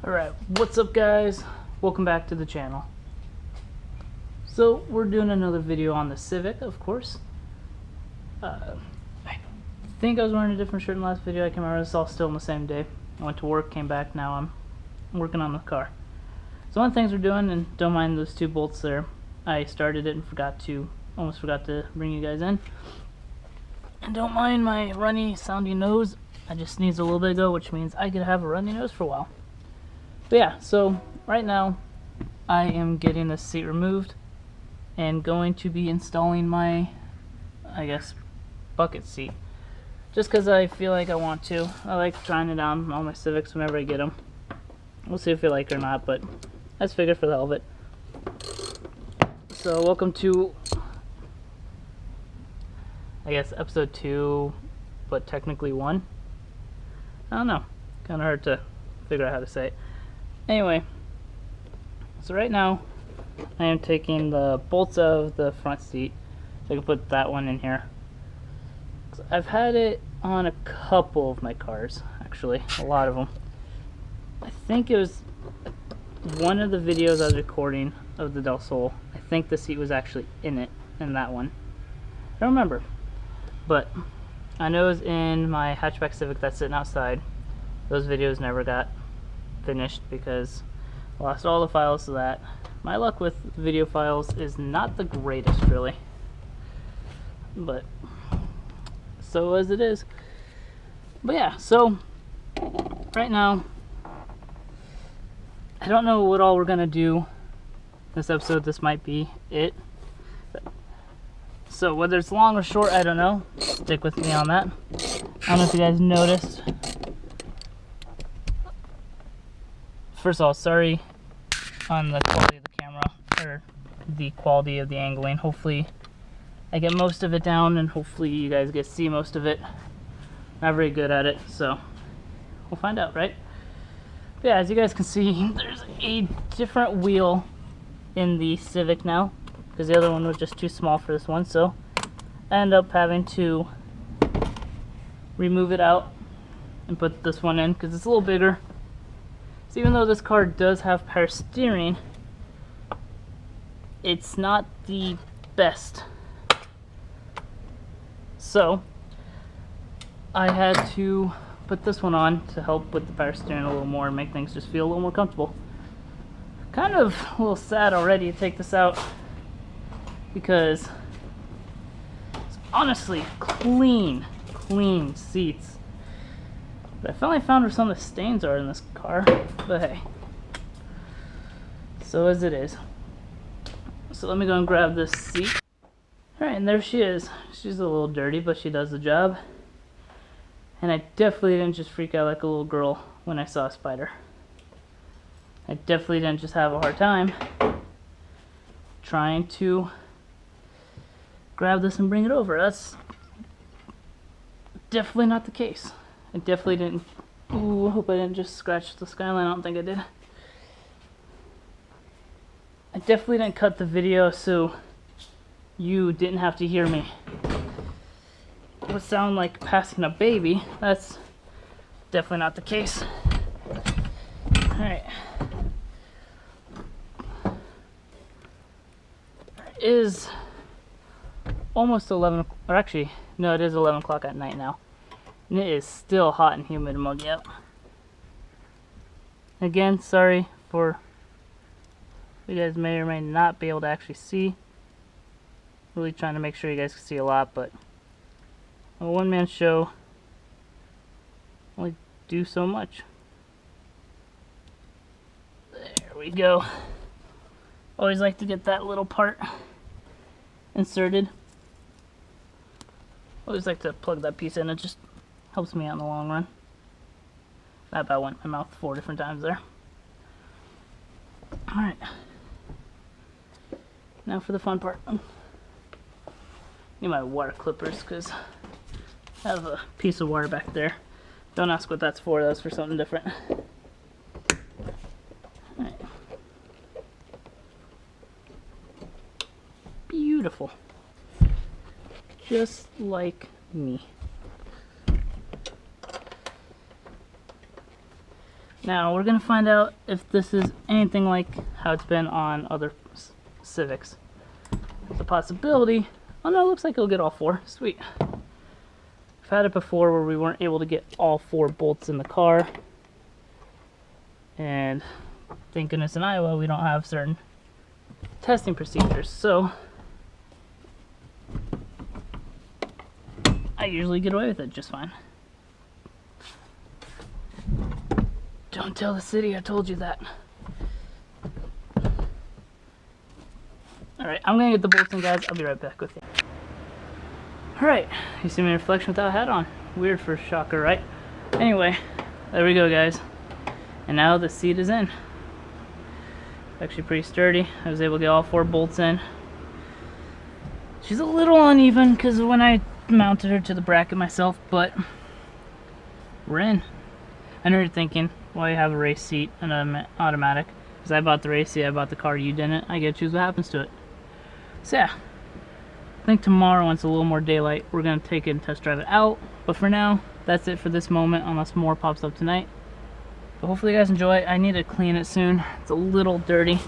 Alright, what's up guys? Welcome back to the channel. So we're doing another video on the Civic, of course. I think I was wearing a different shirt in the last video. I can't remember. It's all still on the same day. I went to work, came back, now I'm working on the car. So one of the things we're doing, and don't mind those two bolts there, I started it and almost forgot to bring you guys in. And don't mind my runny sounding nose. I just sneezed a little bit ago, which means I could have a runny nose for a while. But yeah, so right now I am getting this seat removed and going to be installing my, I guess, bucket seat. Just because I feel like I want to. I like trying it on all my Civics whenever I get them. We'll see if I like it or not, but I just figured for the hell of it. So welcome to, I guess, episode 2, but technically 1. I don't know. Kind of hard to figure out how to say it. Anyway, so right now I am taking the bolts of the front seat so I can put that one in here. I've had it on a couple of my cars, actually, a lot of them. I think it was one of the videos I was recording of the Del Sol. I think the seat was actually in that one. I don't remember, but I know it was in my hatchback Civic that's sitting outside. Those videos never got finished because I lost all the files to that. My luck with video files is not the greatest, really, but so as it is. But yeah, so right now I don't know what all we're gonna do this episode. This might be it, so whether it's long or short, I don't know. Stick with me on that. I don't know if you guys noticed. First of all, sorry on the quality of the camera, or the quality of the angling. Hopefully I get most of it down, and hopefully you guys get to see most of it. Not very good at it, so we'll find out, right? But yeah, as you guys can see, there's a different wheel in the Civic now, because the other one was just too small for this one, so I end up having to remove it out and put this one in, because it's a little bigger. So even though this car does have power steering, it's not the best. So I had to put this one on to help with the power steering a little more and make things just feel a little more comfortable. Kind of a little sad already to take this out because it's honestly clean seats. But I finally found where some of the stains are in this car, but hey, so as it is. So let me go and grab this seat. Alright, and there she is. She's a little dirty, but she does the job. And I definitely didn't just freak out like a little girl when I saw a spider. I definitely didn't just have a hard time trying to grab this and bring it over. That's definitely not the case. I definitely didn't. Ooh, I hope I didn't just scratch the skyline. I don't think I did. I definitely didn't cut the video so you didn't have to hear me. It would sound like passing a baby. That's definitely not the case. Alright. It is almost 11, or actually, no, it is 11 o'clock at night now. And it is still hot and humid and muggy out. Again, sorry for you guys may or may not be able to actually see. Really trying to make sure you guys can see a lot, but a one-man show only do so much. There we go. Always like to get that little part inserted. Always like to plug that piece in. It just helps me out in the long run. That about went in my mouth 4 different times there. Alright. Now for the fun part. Need my wire clippers because I have a piece of wire back there. Don't ask what that's for. That's for something different. Alright. Beautiful. Just like me. Now we're gonna find out if this is anything like how it's been on other Civics. There's a possibility. Oh no, it looks like it'll get all 4. Sweet. I've had it before where we weren't able to get all 4 bolts in the car. And thank goodness in Iowa we don't have certain testing procedures. So I usually get away with it just fine. Don't tell the city I told you that. Alright, I'm gonna get the bolts in, guys. I'll be right back with you. Alright, you see my reflection without a hat on. Weird for a shocker, right? Anyway, there we go, guys. And now the seat is in. Actually pretty sturdy. I was able to get all 4 bolts in. She's a little uneven because when I mounted her to the bracket myself, but we're in. I know you're thinking, why you have a race seat and an automatic? Because I bought the race seat, I bought the car, you didn't. I get to choose what happens to it. So yeah, I think tomorrow, once a little more daylight, we're going to take it and test drive it out. But for now, that's it for this moment, unless more pops up tonight. But hopefully you guys enjoy. I need to clean it soon. It's a little dirty,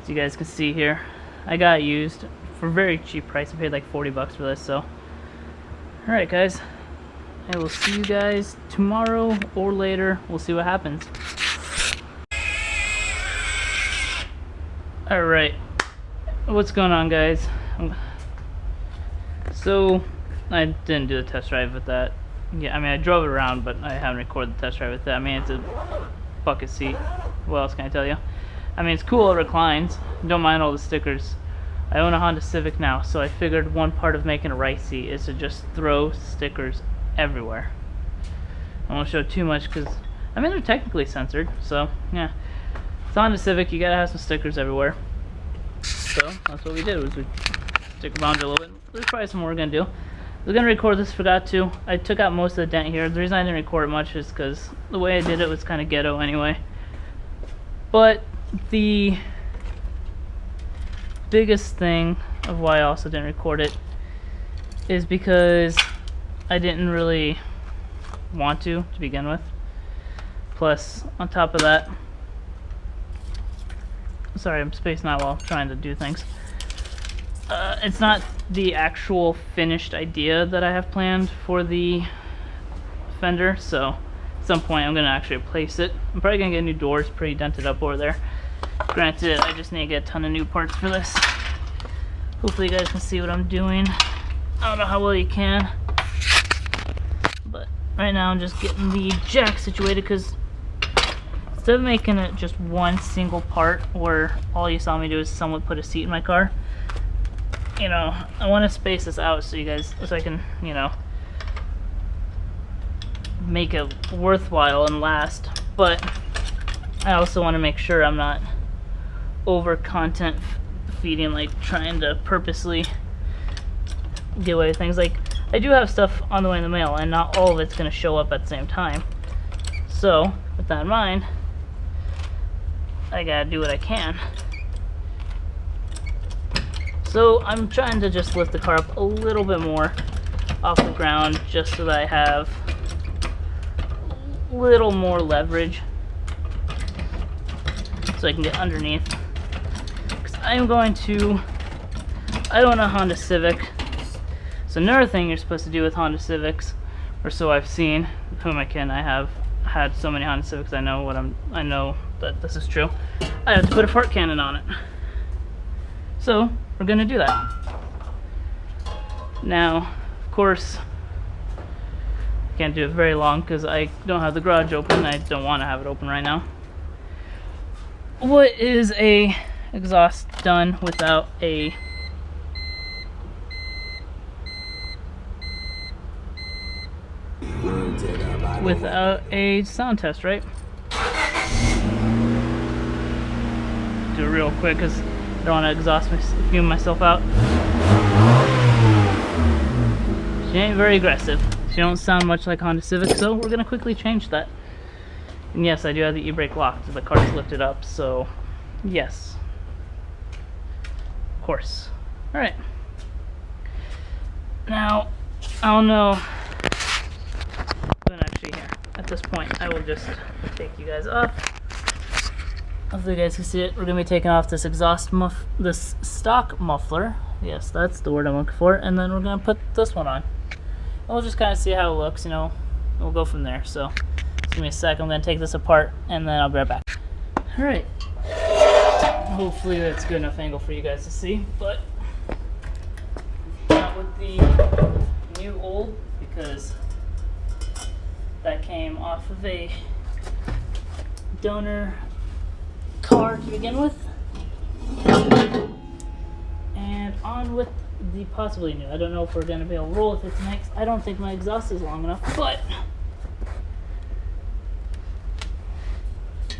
as you guys can see here. I got it used for a very cheap price. I paid like 40 bucks for this, so. Alright guys, I will see you guys tomorrow or later. We'll see what happens. Alright, what's going on, guys? So, I didn't do the test drive with that. Yeah, I mean, I drove it around, but I haven't recorded the test drive with that. I mean, it's a bucket seat. What else can I tell you? I mean, it's cool, it reclines. Don't mind all the stickers. I own a Honda Civic now, so I figured one part of making a race seat is to just throw stickers everywhere. I won't show too much because, I mean, they're technically censored, so yeah. It's Honda Civic, you gotta have some stickers everywhere. So that's what we did, was we stick around a little bit. There's probably some more we're gonna do. I was gonna record this, forgot to. I took out most of the dent here. The reason I didn't record it much is because the way I did it was kind of ghetto anyway. But the biggest thing of why I also didn't record it is because I didn't really want to begin with. Plus, on top of that, sorry, I'm spacing out while trying to do things. It's not the actual finished idea that I have planned for the fender, so at some point I'm going to actually replace it. I'm probably going to get new doors, pretty dented up over there. Granted, I just need to get a ton of new parts for this. Hopefully you guys can see what I'm doing. I don't know how well you can, but right now I'm just getting the jack situated because instead of making it just one single part where all you saw me do is somewhat put a seat in my car, you know, I want to space this out so you guys, so I can, you know, make it worthwhile and last. But I also want to make sure I'm not over content feeding, like trying to purposely get away with things. Like, I do have stuff on the way in the mail and not all of it's going to show up at the same time. So with that in mind, I gotta do what I can. So I'm trying to just lift the car up a little bit more off the ground just so that I have a little more leverage so I can get underneath. Because I am going to, I own a Honda Civic. So another thing you're supposed to do with Honda Civics, or so I've seen, who am I kidding, I have had so many Honda Civics, I know that this is true. I have to put a fart cannon on it. So we're gonna do that. Now, of course, I can't do it very long because I don't have the garage open. I don't want to have it open right now. What is a exhaust done without a sound test, right? Do it real quick because I don't want to fume myself out. She ain't very aggressive. She don't sound much like Honda Civic, so we're gonna quickly change that. And yes, I do have the e-brake locked. The car's lifted up, so yes, of course. All right. Now, I don't know. But actually, here, I at this point, I will just take you guys off. Hopefully you guys can see it. We're going to be taking off this this stock muffler. Yes, that's the word I'm looking for. And then we're going to put this one on. And we'll just kind of see how it looks, you know. We'll go from there. So, just give me a sec. I'm going to take this apart, and then I'll be right back. Alright. Hopefully that's a good enough angle for you guys to see. But, not with the new old, because that came off of a donor car to begin with, and on with the possibly new. I don't know if we're going to be able to roll with it tonight. I don't think my exhaust is long enough, but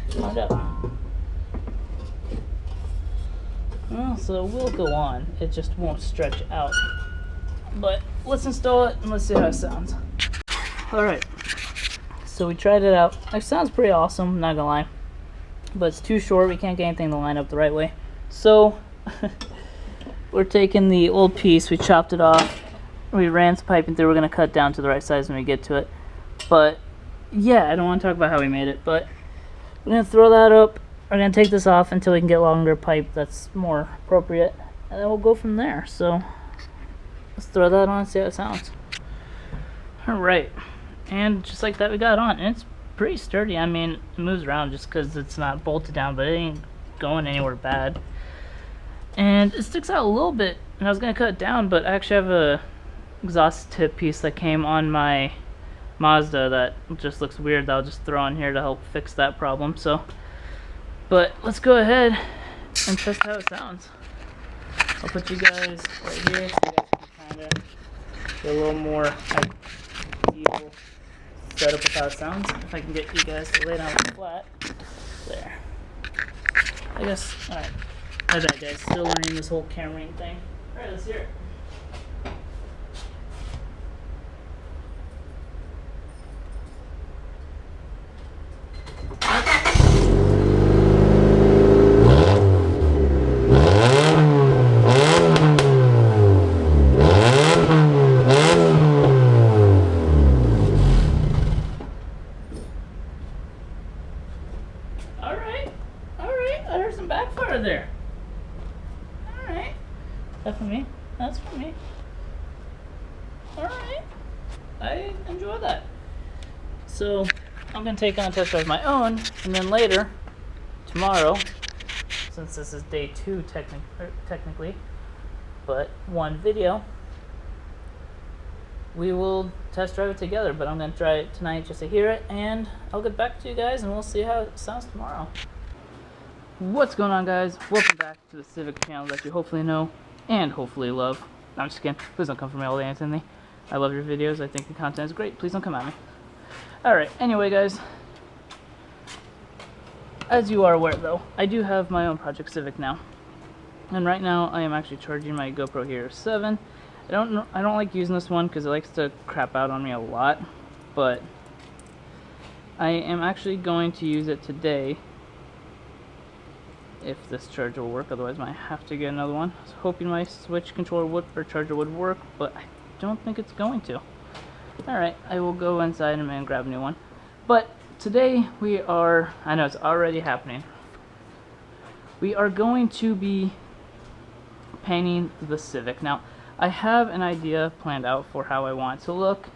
find out. Well, so we'll go on. It just won't stretch out. But let's install it and let's see how it sounds. Alright, so we tried it out. It sounds pretty awesome, not gonna lie. But it's too short, we can't get anything to line up the right way. So, we're taking the old piece, we chopped it off, we ran some piping through, we're going to cut down to the right size when we get to it. But, yeah, I don't want to talk about how we made it, but we're going to throw that up, we're going to take this off until we can get longer pipe that's more appropriate, and then we'll go from there. So, let's throw that on and see how it sounds. Alright, and just like that we got on, and it's pretty sturdy. I mean, it moves around just because it's not bolted down, but it ain't going anywhere bad. And it sticks out a little bit, and I was going to cut it down, but I actually have a exhaust tip piece that came on my Mazda that just looks weird that I'll just throw on here to help fix that problem. So, but let's go ahead and test how it sounds. I'll put you guys right here so you guys can kind of get a little more ideal setup of how it sounds. If I can get you guys to lay down flat. There. I guess, alright. How's that, guys? Still learning this whole cameraing thing. Alright, let's hear it. I heard some backfire there. Alright. That's for me. That's for me. Alright. I enjoy that. So, I'm going to take on a test drive of my own, and then later, tomorrow, since this is day 2 technically, but 1 video, we will test drive it together, but I'm going to try it tonight just to hear it, and I'll get back to you guys, and we'll see how it sounds tomorrow. What's going on, guys? Welcome back to the Civic channel that you hopefully know and hopefully love. No, I'm just kidding. Please don't come for me all day, Anthony. I love your videos. I think the content is great. Please don't come at me. Alright, anyway, guys. As you are aware, though, I do have my own Project Civic now. And right now, I am actually charging my GoPro Hero 7. I don't like using this one because it likes to crap out on me a lot. But I am actually going to use it today, if this charger will work. Otherwise, I might have to get another one. I was hoping my Switch controller charger would work, but I don't think it's going to. Alright, I will go inside and grab a new one. But today we are, I know it's already happening, we are going to be painting the Civic. Now, I have an idea planned out for how I want it to look.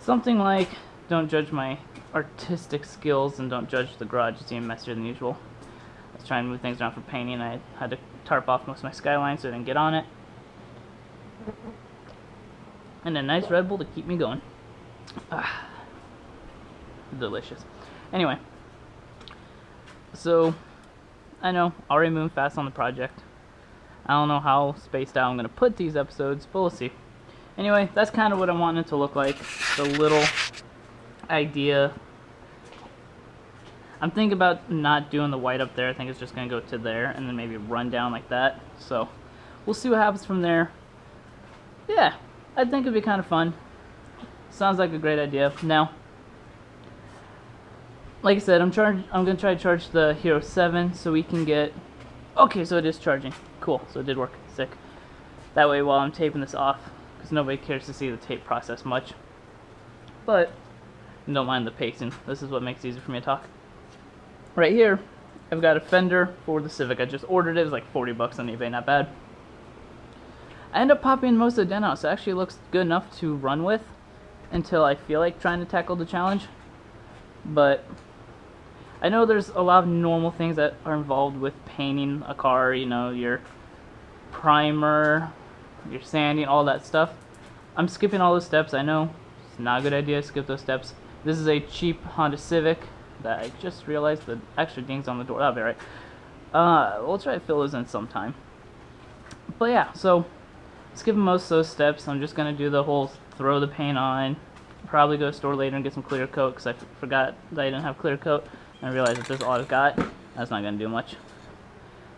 Something like, don't judge my artistic skills and don't judge the garage, it's even messier than usual. I was trying to move things around for painting. I had to tarp off most of my skyline so I didn't get on it. And a nice Red Bull to keep me going. Ah, delicious. Anyway, so I know, already moving fast on the project. I don't know how spaced out I'm going to put these episodes, but we'll see. Anyway, that's kind of what I want it to look like. The little idea. I'm thinking about not doing the white up there. I think it's just going to go to there and then maybe run down like that. So, we'll see what happens from there. Yeah, I think it'd be kind of fun. Sounds like a great idea. Now, like I said, I'm going to try to charge the Hero 7 so we can get... Okay, so it is charging. Cool, so it did work. Sick. That way while I'm taping this off, because nobody cares to see the tape process much. But and don't mind the pacing. This is what makes it easier for me to talk. Right here, I've got a fender for the Civic. I just ordered it. It was like 40 bucks on eBay, not bad. I end up popping most of the dent out, so it actually looks good enough to run with until I feel like trying to tackle the challenge. But I know there's a lot of normal things that are involved with painting a car, you know, your primer, your sanding, all that stuff. I'm skipping all those steps. I know it's not a good idea to skip those steps. This is a cheap Honda Civic that I just realized the extra dings on the door. That'll be right. We'll try to fill those in sometime. But yeah, so skipping most of those steps, I'm just going to do the whole throw the paint on, probably go to the store later and get some clear coat because I forgot that I didn't have clear coat and I realized that this is all I've got. That's not going to do much.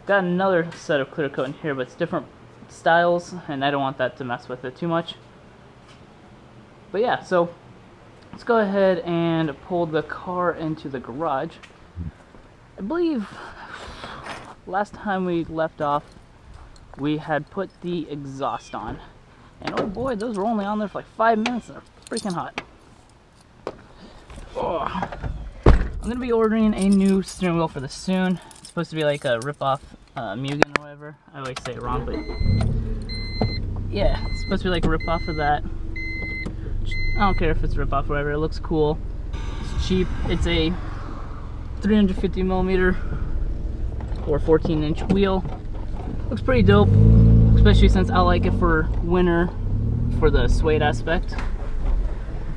Got another set of clear coat in here, but it's different styles and I don't want that to mess with it too much. But yeah, so let's go ahead and pull the car into the garage. I believe last time we left off we had put the exhaust on, and oh boy, those were only on there for like 5 minutes and they're freaking hot. Oh. I'm gonna be ordering a new steering wheel for this soon. It's supposed to be like a rip-off Mugen or whatever. I always say it wrong, but yeah, it's supposed to be like a rip-off of that. I don't care if it's a rip-off or whatever, it looks cool. It's cheap. It's a 350 millimeter or 14-inch wheel. Looks pretty dope, especially since I like it for winter for the suede aspect.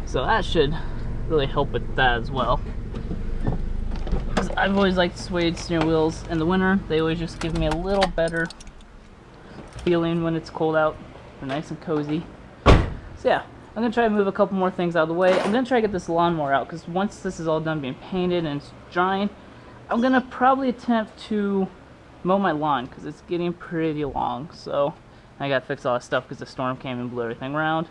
So that should really help with that as well. Because I've always liked suede steering wheels in the winter. They always just give me a little better feeling when it's cold out. They're nice and cozy. So yeah, I'm going to try to move a couple more things out of the way. I'm going to try to get this lawnmower out because once this is all done being painted and it's drying, I'm going to probably attempt to mow my lawn because it's getting pretty long. So I got to fix all that stuff because the storm came and blew everything around.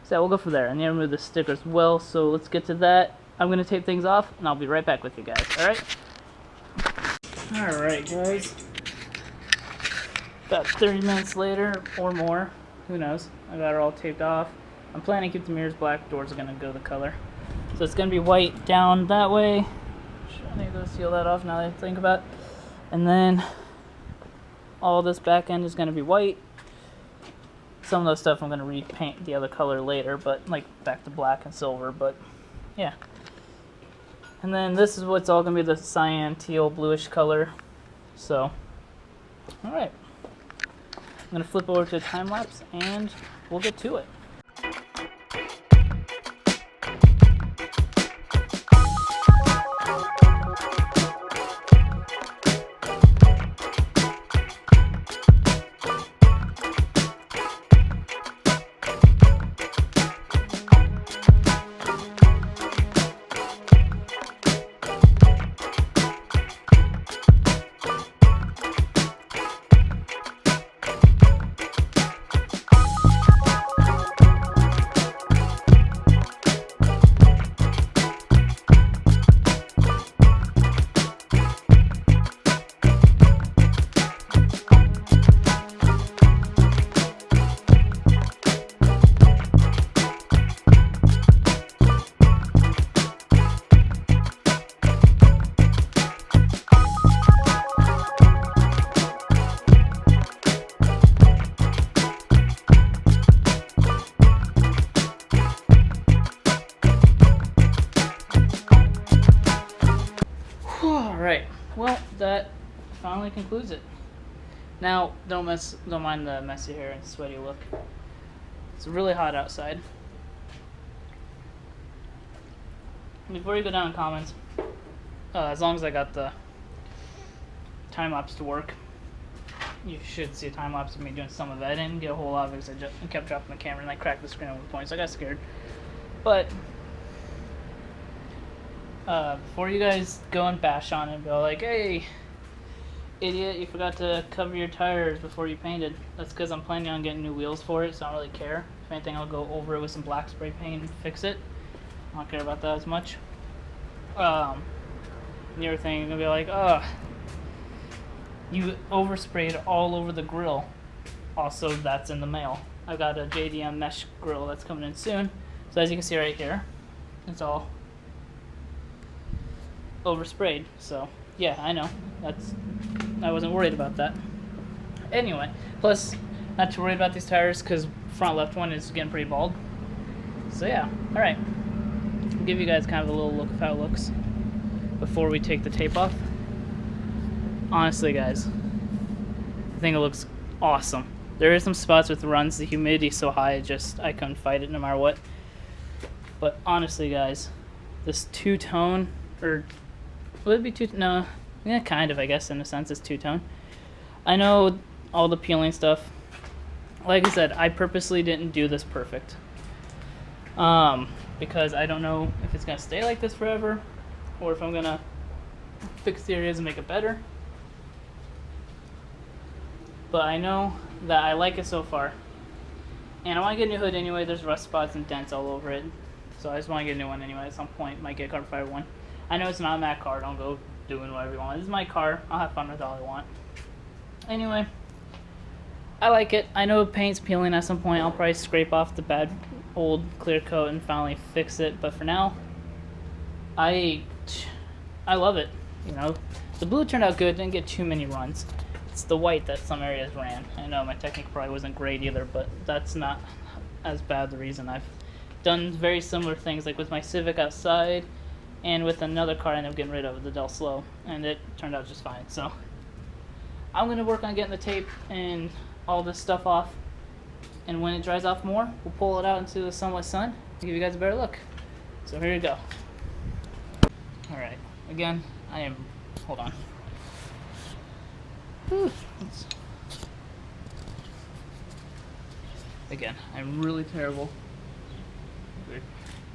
So yeah, we'll go from there. I need to remove the sticker as well, so let's get to that. I'm going to tape things off and I'll be right back with you guys. Alright? Alright guys. About 30 minutes later or more. Who knows? I got it all taped off. I'm planning to keep the mirrors black. Doors are going to go the color. So it's going to be white down that way. I need to go seal that off now that I think about it. And then all this back end is going to be white. Some of those stuff I'm going to repaint the other color later, but like back to black and silver, but yeah. And then this is what's all going to be the cyan, teal, bluish color. So, alright. I'm going to flip over to a time lapse and we'll get to it. Alright, well, that finally concludes it. Now, don't mind the messy hair and sweaty look. It's really hot outside. Before you go down in comments, as long as I got the time lapse to work, you should see a time lapse of me doing some of it. I didn't get a whole lot of it because I kept dropping the camera and I cracked the screen over the point, so I got scared. But before you guys go and bash on it and go like, hey, idiot, you forgot to cover your tires before you painted. That's because I'm planning on getting new wheels for it, so I don't really care. If anything, I'll go over it with some black spray paint and fix it. I don't care about that as much. The other thing, you're going to be like, oh, you oversprayed all over the grill. Also, that's in the mail. I've got a JDM mesh grill that's coming in soon. So as you can see right here, it's all oversprayed. So yeah, I know. I wasn't worried about that. Anyway, plus not too worried about these tires because front left one is getting pretty bald. So yeah, all right. I'll give you guys kind of a little look of how it looks before we take the tape off. Honestly, guys, I think it looks awesome. There are some spots with runs, the humidity's so high, I couldn't fight it no matter what. But honestly, guys, this two-tone, or would it be two? No, yeah, kind of, I guess, in a sense, it's two-tone. I know all the peeling stuff. Like I said, I purposely didn't do this perfect. Because I don't know if it's gonna stay like this forever, or if I'm gonna fix the areas and make it better. But I know that I like it so far. And I want to get a new hood anyway. There's rust spots and dents all over it. So I just want to get a new one anyway at some point. Might get a carbon fiber one. I know it's not a Mac car. Don't go doing whatever you want. This is my car. I'll have fun with all I want. Anyway, I like it. I know paint's peeling at some point. I'll probably scrape off the bad old clear coat and finally fix it. But for now, I love it. You know, the blue turned out good. Didn't get too many runs. It's the white that some areas ran. I know my Technic probably wasn't great either, but that's not as bad the reason. I've done very similar things, like with my Civic outside, and with another car I ended up getting rid of, the Del Slow, and it turned out just fine. So I'm going to work on getting the tape and all this stuff off, and when it dries off more, we'll pull it out into the sunlit sun and give you guys a better look. So here we go. Alright, again, hold on. Again, I'm really terrible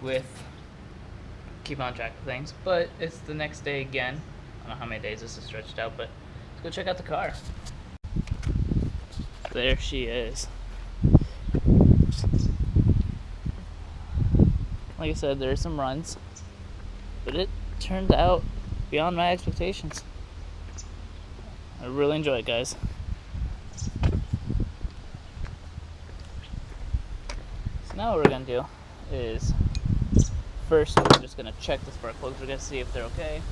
with keep on track of things, but it's the next day again. I don't know how many days this is stretched out, but let's go check out the car. There she is. Like I said, there are some runs, but it turned out beyond my expectations. I really enjoy it, guys. So now what we're going to do is, first we're just going to check the spark plugs. We're going to see if they're okay.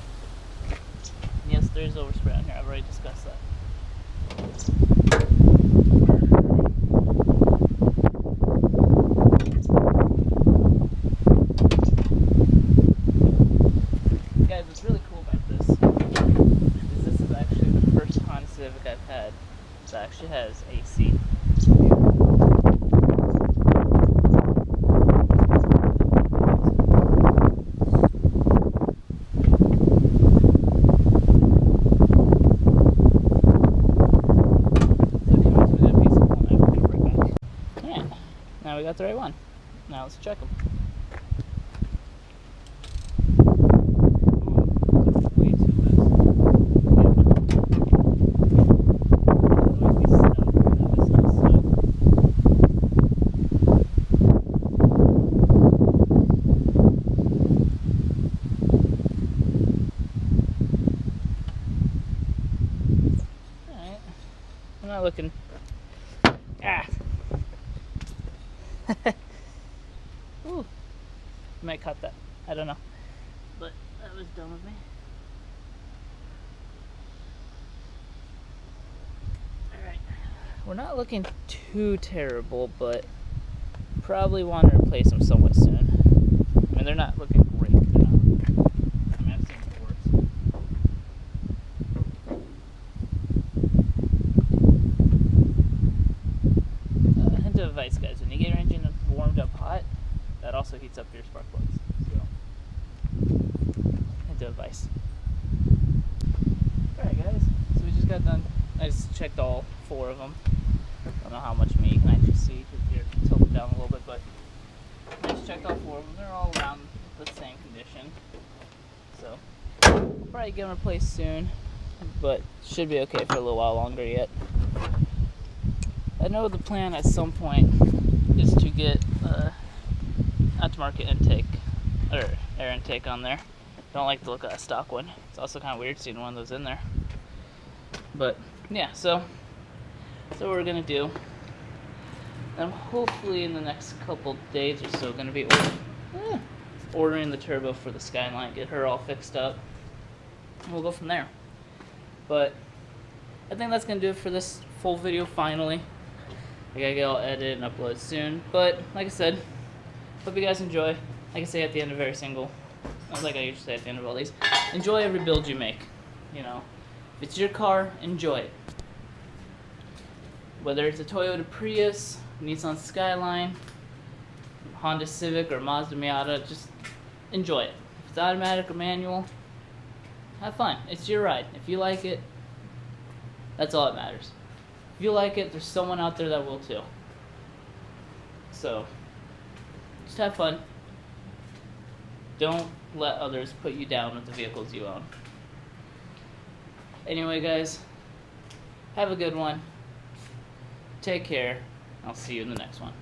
Yes, there's overspray on here. I've already discussed that. Guys, what's really cool about this is this is actually the first Honda Civic I've had that actually has AC. Now we got the right one. Now let's check them. Way too Alright. I'm not looking. Ooh, might cut that. I don't know, but that was dumb of me. All right, we're not looking too terrible, but probably want to replace them somewhat soon. I mean, they're not looking great. They're not. I mean, I've seen it worse. Hint of advice, guys: when you get your engine warmed up hot, that also heats up your spark plugs. So, hint of advice. Alright, guys, so we just got done. I just checked all 4 of them. I don't know how much meat you can actually see because you're tilted down a little bit, but I just checked all 4 of them. They're all around the same condition. So, probably get them replaced soon, but should be okay for a little while longer yet. I know the plan at some point is to get aftermarket intake or air intake on there. Don't like the look of that stock one. It's also kind of weird seeing one of those in there. But yeah, so what we're gonna do. I'm hopefully in the next couple days or so gonna be ordering the turbo for the Skyline, get her all fixed up, and we'll go from there. But I think that's gonna do it for this full video finally. I gotta get all edited and uploaded soon. But like I said, hope you guys enjoy. Like I say at the end of every single, like I usually say at the end of all these, enjoy every build you make. You know, if it's your car, enjoy it. Whether it's a Toyota Prius, Nissan Skyline, Honda Civic, or Mazda Miata, just enjoy it. If it's automatic or manual, have fun. It's your ride. If you like it, that's all that matters. If you like it, there's someone out there that will too. So, just have fun. Don't let others put you down with the vehicles you own. Anyway, guys, have a good one. Take care. I'll see you in the next one.